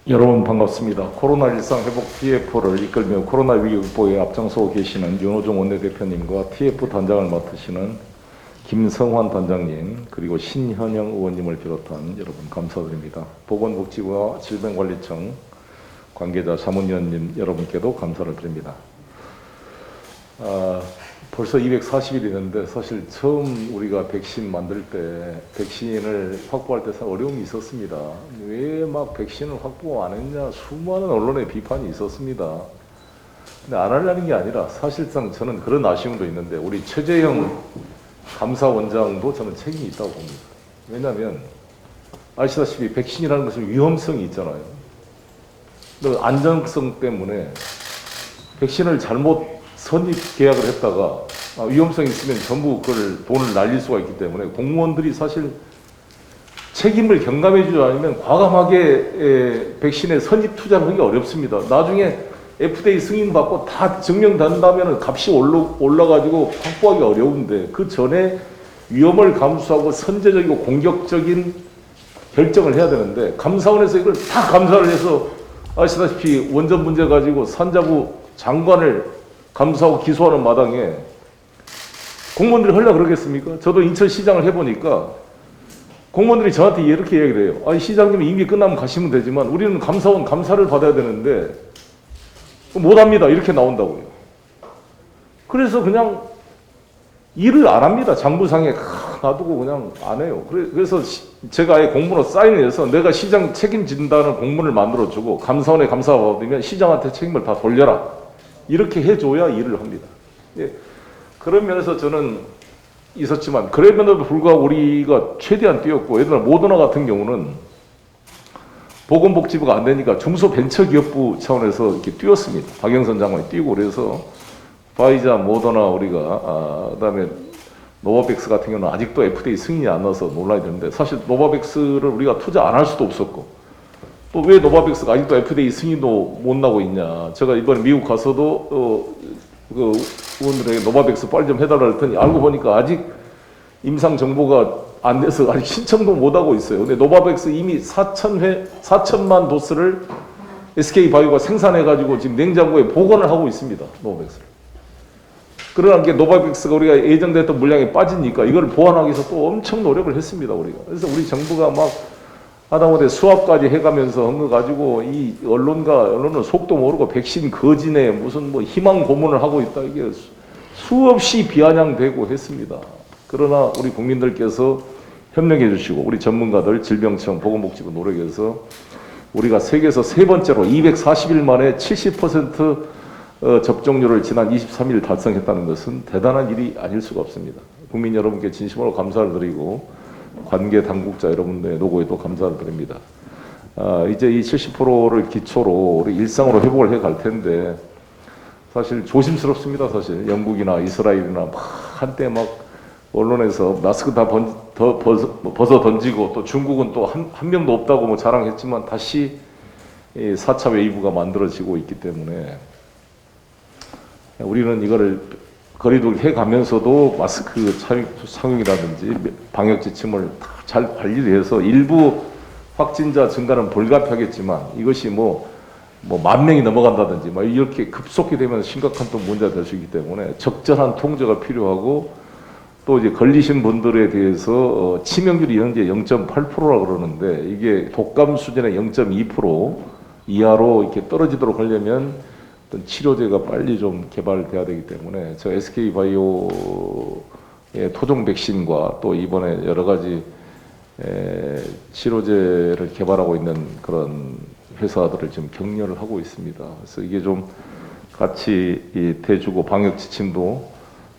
여러분 반갑습니다. 코로나 일상 회복 TF를 이끌며 코로나 위기 극복에 앞장서고 계시는 윤호중 원내대표님과 TF 단장을 맡으시는 김성환 단장님 그리고 신현영 의원님을 비롯한 여러분 감사드립니다. 보건복지부와 질병관리청 관계자 자문위원님 여러분께도 감사를 드립니다. 벌써 240일이 됐는데 사실 처음 우리가 백신 만들 때 백신을 확보할 때 어려움이 있었습니다. 왜 막 백신을 확보 안 했냐 수많은 언론의 비판이 있었습니다. 근데 안 하려는 게 아니라 사실상 저는 그런 아쉬움도 있는데 우리 최재형 감사원장도 저는 책임이 있다고 봅니다. 왜냐하면 아시다시피 백신이라는 것은 위험성이 있잖아요. 안전성 때문에 백신을 잘못 선입 계약을 했다가 위험성이 있으면 전부 그걸 돈을 날릴 수가 있기 때문에 공무원들이 사실 책임을 경감해주지 않으면 과감하게 백신에 선입 투자를 하기 어렵습니다. 나중에 FDA 승인받고 다 증명된다면 값이 올라가지고 확보하기 어려운데 그 전에 위험을 감수하고 선제적이고 공격적인 결정을 해야 되는데 감사원에서 이걸 다 감사를 해서 아시다시피 원전 문제 가지고 산자부 장관을 감사하고 기소하는 마당에 공무원들이 하려고 그러겠습니까? 저도 인천시장을 해보니까 공무원들이 저한테 이렇게 얘기를 해요. 아니 시장님이 임기 끝나면 가시면 되지만 우리는 감사원 감사를 받아야 되는데 못합니다. 이렇게 나온다고요. 그래서 그냥 일을 안 합니다. 장부상에 놔두고 그냥 안 해요. 그래서 제가 아예 공문으로 사인을 해서 내가 시장 책임진다는 공문을 만들어주고 감사원에 감사받으면 시장한테 책임을 다 돌려라. 이렇게 해줘야 일을 합니다. 예. 그런 면에서 저는 있었지만 그럼에도 불구하고 우리가 최대한 뛰었고 예를 들어 모더나 같은 경우는 보건복지부가 안 되니까 중소벤처기업부 차원에서 이렇게 뛰었습니다. 박영선 장관이 뛰고 그래서 파이자, 모더나 우리가 그다음에 노바백스 같은 경우는 아직도 FDA 승인이 안 나서 놀라야 되는데 사실 노바백스를 우리가 투자 안 할 수도 없었고 또 왜 노바백스가 아직도 FDA 승인도 못 나고 있냐. 제가 이번에 미국 가서도 그 의원들에게 노바백스 빨리 좀 해달라 했더니 알고 보니까 아직 임상 정보가 안 돼서 아직 신청도 못 하고 있어요. 근데 노바백스 이미 4천만 도스를 SK바이오가 생산해가지고 지금 냉장고에 보관을 하고 있습니다. 노바백스를. 그러나 게 노바백스가 우리가 예정됐던 물량이 빠지니까 이걸 보완하기 위해서 또 엄청 노력을 했습니다. 우리가. 그래서 우리 정부가 막 하다못해 수합까지 해가면서 한 거 가지고 이 언론은 속도 모르고 백신 거진에 무슨 뭐 희망 고문을 하고 있다. 이게 수없이 비아냥되고 했습니다. 그러나 우리 국민들께서 협력해 주시고 우리 전문가들 질병청 보건복지부 노력해서 우리가 세계에서 세 번째로 240일 만에 70% 접종률을 지난 23일 달성했다는 것은 대단한 일이 아닐 수가 없습니다. 국민 여러분께 진심으로 감사를 드리고 관계 당국자 여러분들의 노고에도 감사를 드립니다. 이제 이 70%를 기초로 우리 일상으로 회복을 해 갈 텐데 사실 조심스럽습니다. 사실 영국이나 이스라엘이나 막 한때 막 언론에서 마스크 다 벗어 던지고 또 중국은 또 한 명도 없다고 뭐 자랑했지만 다시 4차 웨이브가 만들어지고 있기 때문에 우리는 이거를 거리두기 해가면서도 마스크 착용이라든지 방역 지침을 잘 관리를 해서 일부 확진자 증가는 불가피하겠지만 이것이 뭐 10,000명이 넘어간다든지 막 이렇게 급속히 되면 심각한 또 문제가 될 수 있기 때문에 적절한 통제가 필요하고 또 이제 걸리신 분들에 대해서 치명률이 현재 0.8%라고 그러는데 이게 독감 수준의 0.2% 이하로 이렇게 떨어지도록 하려면 어떤 치료제가 빨리 좀 개발돼야 되기 때문에 저 SK바이오의 토종 백신과 또 이번에 여러 가지 치료제를 개발하고 있는 그런 회사들을 지금 격려를 하고 있습니다. 그래서 이게 좀 같이 대주고 방역 지침도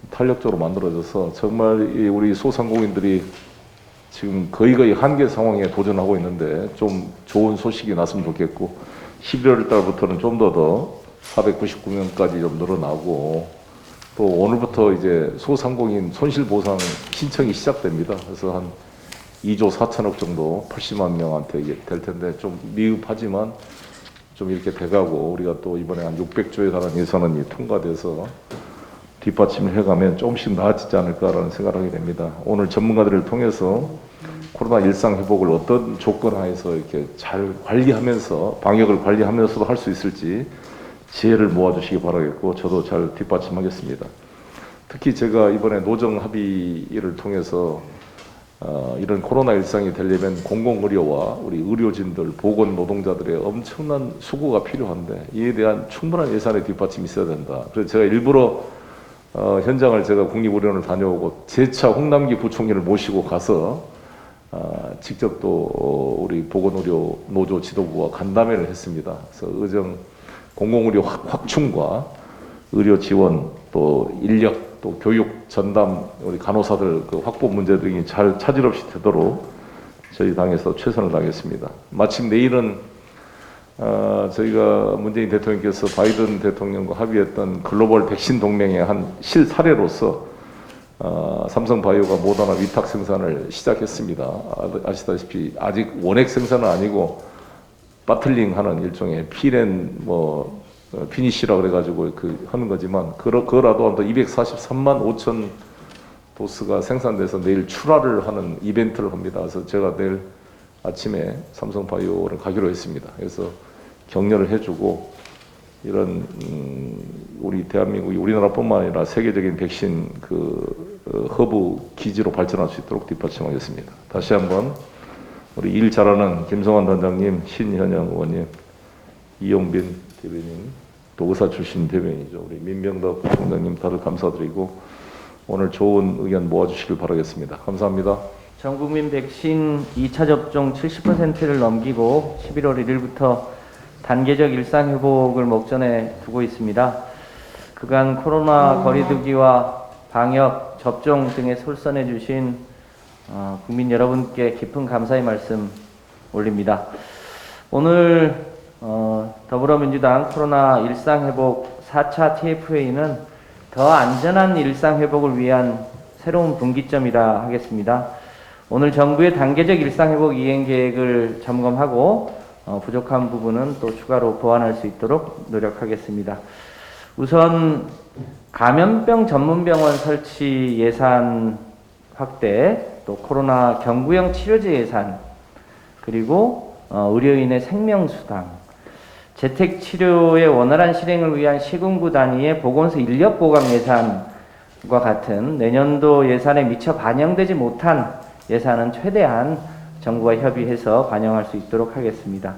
탄력적으로 만들어져서 정말 우리 소상공인들이 지금 거의 한계 상황에 도전하고 있는데 좀 좋은 소식이 났으면 좋겠고 11월 달부터는 좀 더 499명까지 좀 늘어나고 또 오늘부터 이제 소상공인 손실보상 신청이 시작됩니다. 그래서 한 2조 4천억 정도 80만 명한테 이게 될 텐데 좀 미흡하지만 좀 이렇게 돼가고 우리가 또 이번에 한 600조에 달하는 예산안이 통과돼서 뒷받침을 해가면 조금씩 나아지지 않을까라는 생각을 하게 됩니다. 오늘 전문가들을 통해서 코로나 일상 회복을 어떤 조건 하에서 이렇게 잘 관리하면서 방역을 관리하면서도 할 수 있을지 지혜를 모아주시기 바라겠고 저도 잘 뒷받침하겠습니다. 특히 제가 이번에 노정 합의를 통해서 이런 코로나 일상이 되려면 공공의료와 우리 의료진들, 보건 노동자들의 엄청난 수고가 필요한데 이에 대한 충분한 예산의 뒷받침이 있어야 된다. 그래서 제가 일부러 현장을 제가 국립의료원을 다녀오고 재차 홍남기 부총리를 모시고 가서 직접 또 우리 보건의료 노조 지도부와 간담회를 했습니다. 그래서 의정 공공의료 확충과 의료 지원 또 인력 또 교육 전담 우리 간호사들 그 확보 문제 등이 잘 차질 없이 되도록 저희 당에서 최선을 다하겠습니다. 마침 내일은 저희가 문재인 대통령께서 바이든 대통령과 합의했던 글로벌 백신 동맹의 한 실사례로서 삼성바이오가 모더나 위탁 생산을 시작했습니다. 아시다시피 아직 원액 생산은 아니고 바틀링하는 일종의 필앤 피니시라 그래가지고 하는 거지만 그거라도 한 243만 5천 도스가 생산돼서 내일 출하를 하는 이벤트를 합니다. 그래서 제가 내일 아침에 삼성바이오를 가기로 했습니다. 그래서 격려를 해주고 이런 우리 대한민국이 우리나라뿐만 아니라 세계적인 백신 허브 기지로 발전할 수 있도록 뒷받침하겠습니다. 다시 한번 우리 일 잘하는 김성환 단장님, 신현영 의원님, 이용빈 대변인, 또 의사 출신 대변인이죠. 우리 민병덕 총장님 다들 감사드리고 오늘 좋은 의견 모아주시길 바라겠습니다. 감사합니다. 전국민 백신 2차 접종 70%를 넘기고 11월 1일부터 단계적 일상 회복을 목전에 두고 있습니다. 그간 코로나 거리두기와 방역, 접종 등에 솔선해 주신 국민 여러분께 깊은 감사의 말씀 올립니다. 오늘 더불어민주당 코로나 일상회복 4차 TF회의는 더 안전한 일상회복을 위한 새로운 분기점이라 하겠습니다. 오늘 정부의 단계적 일상회복 이행계획을 점검하고 부족한 부분은 또 추가로 보완할 수 있도록 노력하겠습니다. 우선 감염병 전문병원 설치 예산 확대, 또 코로나 경구형 치료제 예산, 그리고 의료인의 생명수당, 재택치료의 원활한 실행을 위한 시군구 단위의 보건소 인력 보강 예산과 같은 내년도 예산에 미처 반영되지 못한 예산은 최대한 정부와 협의해서 반영할 수 있도록 하겠습니다.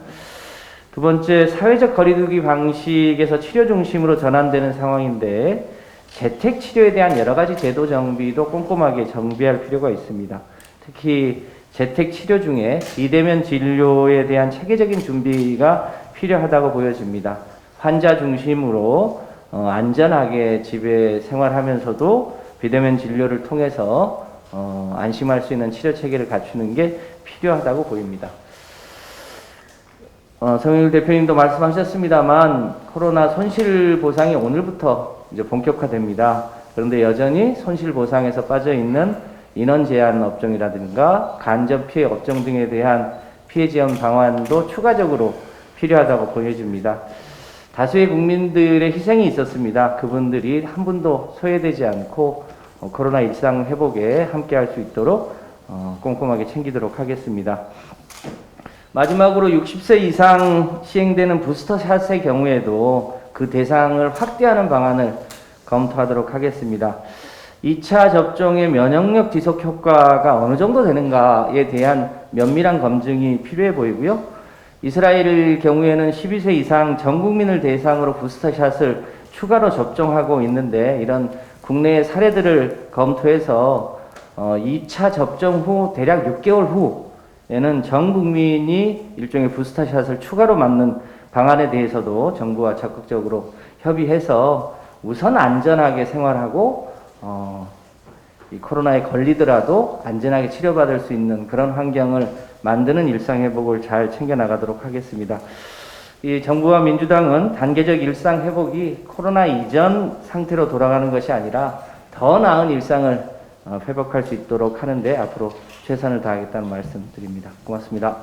두 번째, 사회적 거리두기 방식에서 치료 중심으로 전환되는 상황인데 재택치료에 대한 여러 가지 제도 정비도 꼼꼼하게 정비할 필요가 있습니다. 특히 재택치료 중에 비대면 진료에 대한 체계적인 준비가 필요하다고 보여집니다. 환자 중심으로 안전하게 집에 생활하면서도 비대면 진료를 통해서 안심할 수 있는 치료 체계를 갖추는 게 필요하다고 보입니다. 성일 대표님도 말씀하셨습니다만 코로나 손실 보상이 오늘부터 이제 본격화됩니다. 그런데 여전히 손실 보상에서 빠져 있는 인원 제한 업종이라든가 간접 피해 업종 등에 대한 피해 지원 방안도 추가적으로 필요하다고 보여집니다. 다수의 국민들의 희생이 있었습니다. 그분들이 한 분도 소외되지 않고 코로나 일상 회복에 함께할 수 있도록 꼼꼼하게 챙기도록 하겠습니다. 마지막으로 60세 이상 시행되는 부스터샷의 경우에도 그 대상을 확대하는 방안을 검토하도록 하겠습니다. 2차 접종의 면역력 지속 효과가 어느 정도 되는가에 대한 면밀한 검증이 필요해 보이고요. 이스라엘 경우에는 12세 이상 전 국민을 대상으로 부스터샷을 추가로 접종하고 있는데 이런 국내의 사례들을 검토해서 2차 접종 후 대략 6개월 후에는 전 국민이 일종의 부스터샷을 추가로 맞는 방안에 대해서도 정부와 적극적으로 협의해서 우선 안전하게 생활하고 이 코로나에 걸리더라도 안전하게 치료받을 수 있는 그런 환경을 만드는 일상회복을 잘 챙겨나가도록 하겠습니다. 이 정부와 민주당은 단계적 일상회복이 코로나 이전 상태로 돌아가는 것이 아니라 더 나은 일상을 회복할 수 있도록 하는데 앞으로 최선을 다하겠다는 말씀 드립니다. 고맙습니다.